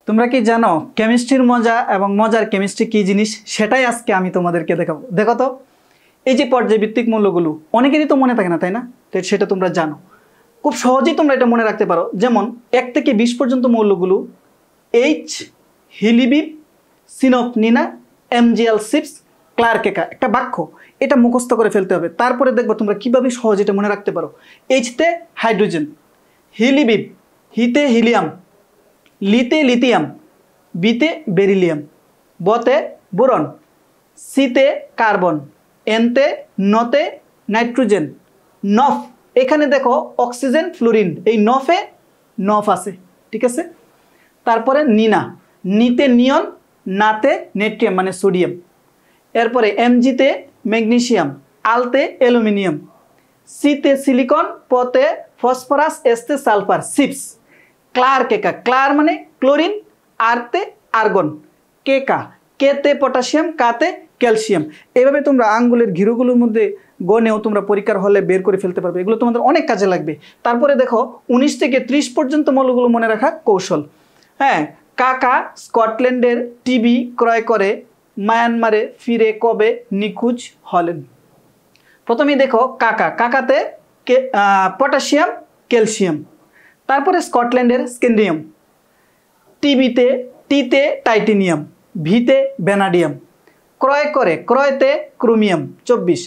তোমরা কি জানো কেমিস্ট্রির মজা এবং মজার কেমিস্ট্রি কি জিনিস সেটাই আজকে আমি তোমাদেরকে দেখাবো। দেখো তো এই যে পর্যায়ভিত্তিক মূল্যগুলো অনেকেরই তো মনে থাকে না, তাই না? তো সেটা তোমরা জানো, খুব সহজেই তোমরা এটা মনে রাখতে পারো। যেমন 1 থেকে 20 পর্যন্ত মৌলগুলো এইচ, হিলিবিব, সিনোপনিনা, এমজিএল6, ক্লার্কেকা, একটা বাক্য, এটা মুখস্থ করে ফেলতে হবে। তারপরে দেখবো তোমরা কীভাবে সহজে এটা মনে রাখতে পারো। এইচতে হাইড্রোজেন, হিলিবিব, হিতে হিলিয়াম, লিতে লিথিয়াম, বিতে বেরিলিয়াম, বতে বোরন, সিতে কার্বন, এনতে নতে নাইট্রোজেন, নফ, এখানে দেখো অক্সিজেন ফ্লোরিন, এই নফে নফ আছে, ঠিক আছে। তারপরে নিনা, নিতে নিয়ন, নাতে নেট্রিয়াম মানে সোডিয়াম। এরপরে এমজিতে ম্যাগনেসিয়াম, আলতে অ্যালুমিনিয়াম, সিতে সিলিকন, পতে ফসফরাস, এসতে সালফার, সিপস। ক্লার্কেকা, ক্লার মানে ক্লোরিন, আরতে আর্গন, কেকা, কেতে পটাশিয়াম, কাতে ক্যালসিয়াম। এইভাবে তোমরা আঙ্গুলের ঘিরুগুলোর মধ্যে গনেও তোমরা পরীক্ষার হলে বের করে ফেলতে পারবে, এগুলো তোমাদের অনেক কাজে লাগবে। তারপরে দেখো 19 থেকে 30 পর্যন্ত মৌলগুলো মনে রাখা কৌশল। হ্যাঁ, কাকা স্কটল্যান্ডের টিভি ক্রয় করে মায়ানমারে ফিরে কবে নিখোঁজ হলেন? প্রথমেই দেখো কাকা, কাকাতে পটাশিয়াম, ক্যালসিয়াম। তারপরে স্কটল্যান্ডের স্ক্যান্ডিয়াম, টিবিতে টিতে টাইটেনিয়াম, ভিতে ভ্যানাডিয়াম। ক্রয় করে, ক্রয়তে ক্রোমিয়াম 24।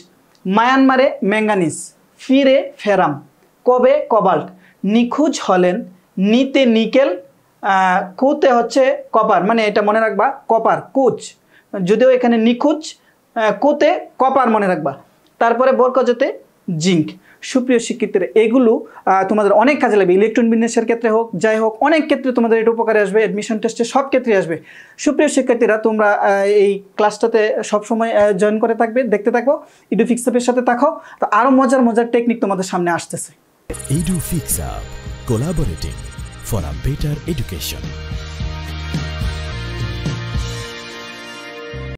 মায়ানমারে ম্যাঙ্গানিজ, ফিরে ফেরাম, কবে কোবাল্ট। নিখোঁজ হলেন নিতে নিকেল, কুতে হচ্ছে কপার, মানে এটা মনে রাখবা কপার, কুচ, যদিও এখানে নিখোঁজ, কুতে কপার মনে রাখবা। তারপরে বরকজতে জিঙ্ক। সুপ্রিয় শিক্ষার্থীরা, এগুলো তোমাদের অনেক কাজে লাগবে, ইলেকট্রন বিন্যাসের ক্ষেত্রে হোক, যাই হোক, অনেক ক্ষেত্রে তোমাদের এটা উপকারে আসবে, অ্যাডমিশন টেস্টে সব ক্ষেত্রে আসবে। সুপ্রিয় শিক্ষার্থীরা, তোমরা এই ক্লাসটাতে সবসময় জয়েন করে থাকবে, দেখতে থাকো, ইডুফিক্সআপের সাথে থাকো। তো আরও মজার মজার টেকনিক তোমাদের সামনে আসতেছে। ইডুফিক্সআপ, collaborating for a better education.